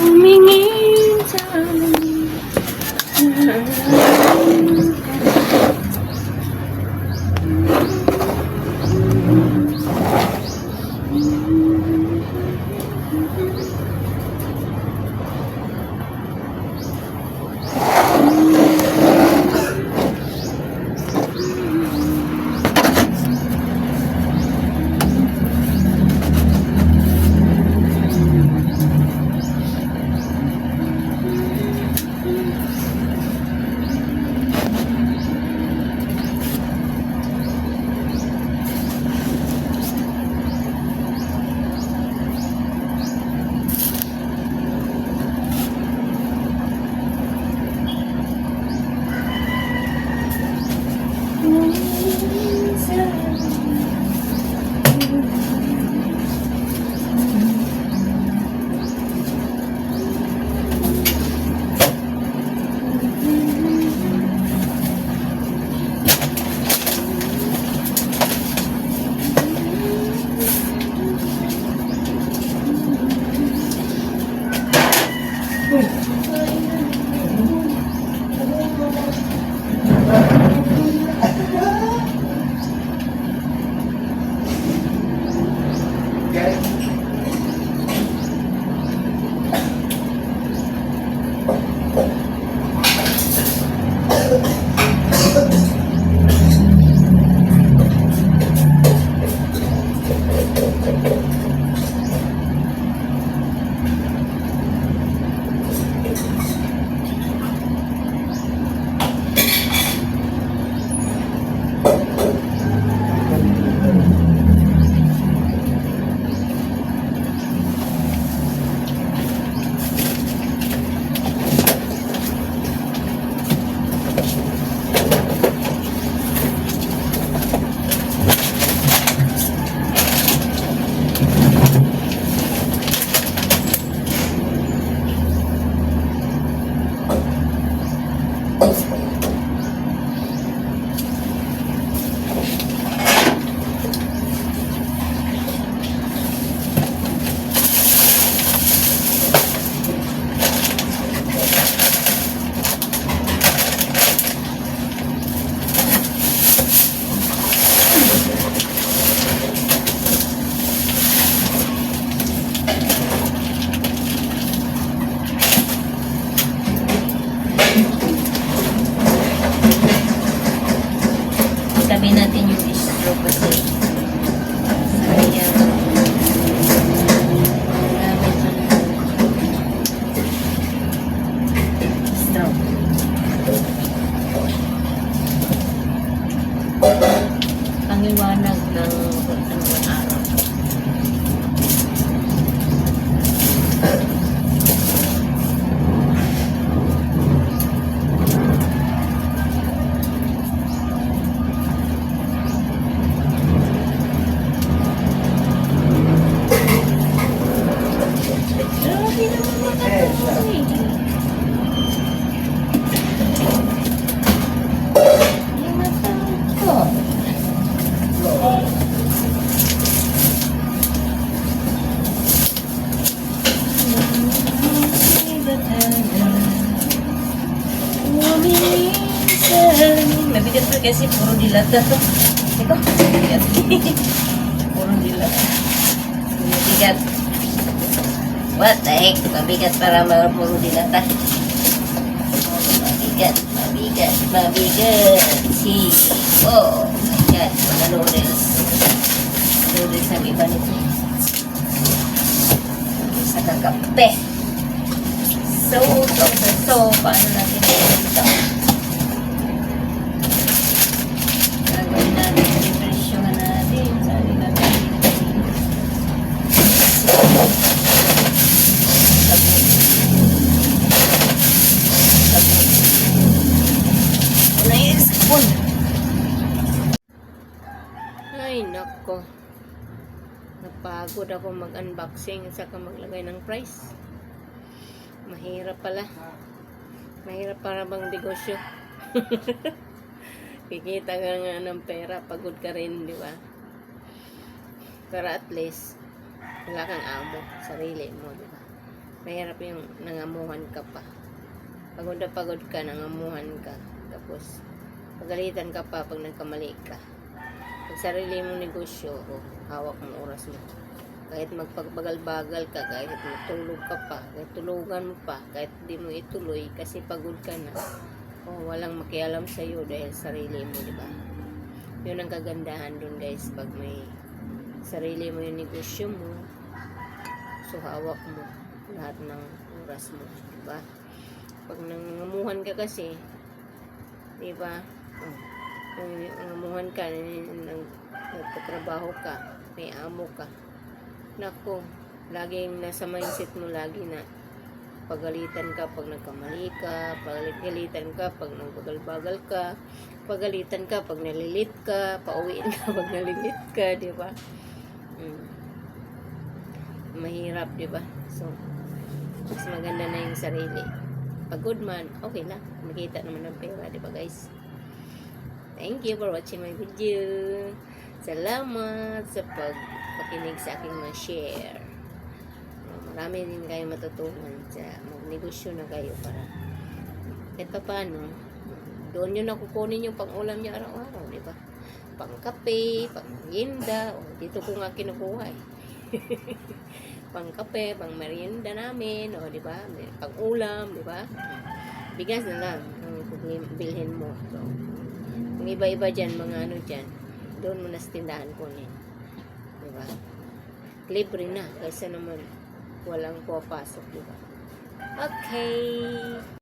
Tumingin sa amin. Tabi natin yung istro kasi sayang. Gamit mo na istro. Pangiwanag ng araw. Nabigat pa kasi puro dilata. Ito, nabigat. Puro dilata. Nabigat. What the heck? Mabigat para puro dilata. Mabigat, mabigat, mabigat. Si, oh my God. Mga noodles. Noodles ang iba nito. Sa kakape. So, paano natin ito? Gagawin natin, presyohan natin. Sabi natin. Ay, nako. Napagod ako mag-unboxing at saka maglagay ng price. Mahirap pala. Mahirap para bang negosyo. Kikita ka nga ng pera, pagod ka rin, di ba? Pero at least, wala kang amo, sarili mo, di ba? Mahirap yung nangamuhan ka pa. Pagod na pagod ka, nangamuhan ka. Tapos, pagalitan ka pa pag nagkamali ka. Pag sarili mong negosyo, hawak mo oras mo. Kahit magpagbagal-bagal ka, kahit matulog ka pa, kahit tulugan mo pa, kahit di mo ituloy kasi pagod ka na. Walang makialam sa'yo dahil sarili mo, di ba? Yun ang kagandahan dun guys, pag may sarili mo yung negosyo mo, so hawak mo lahat ng oras mo, di ba? Pag nangamuhan ka kasi, di ba? Nangamuhan ka, nagtatrabaho ka, may amo ka. Nako, laging nasa mindset mo lagi na pagalitan ka pag nagkamali ka, pagalitan ka pag nagbagal-bagal ka, pagalitan ka pag nalilit ka, pauwiin ka pag nalilit ka, di ba? Mahirap, di ba? So, mas maganda na yung sarili. Pagod man, okay na. Makita naman ng pera, di ba guys? Thank you for watching my video. Salamat sa pagpakinig sa aking mga share. Marami din kayo matutunan sa magnegosyo na kayo para kahit pa paano, doon nyo nakukunin yung pang-ulam nyo araw-araw, di ba? Pang-kape, pang-merienda, dito ko nga kinukuha eh. Pang-kape, pang-merienda namin, di ba? Pang-ulam, di ba? Bigas na lang ang bilhin mo. So, kung iba-iba dyan, mga ano dyan, doon mo na sa tindahan kunin. Di ba? Libre na, kaysa naman walang pupasok, di ba? Okay.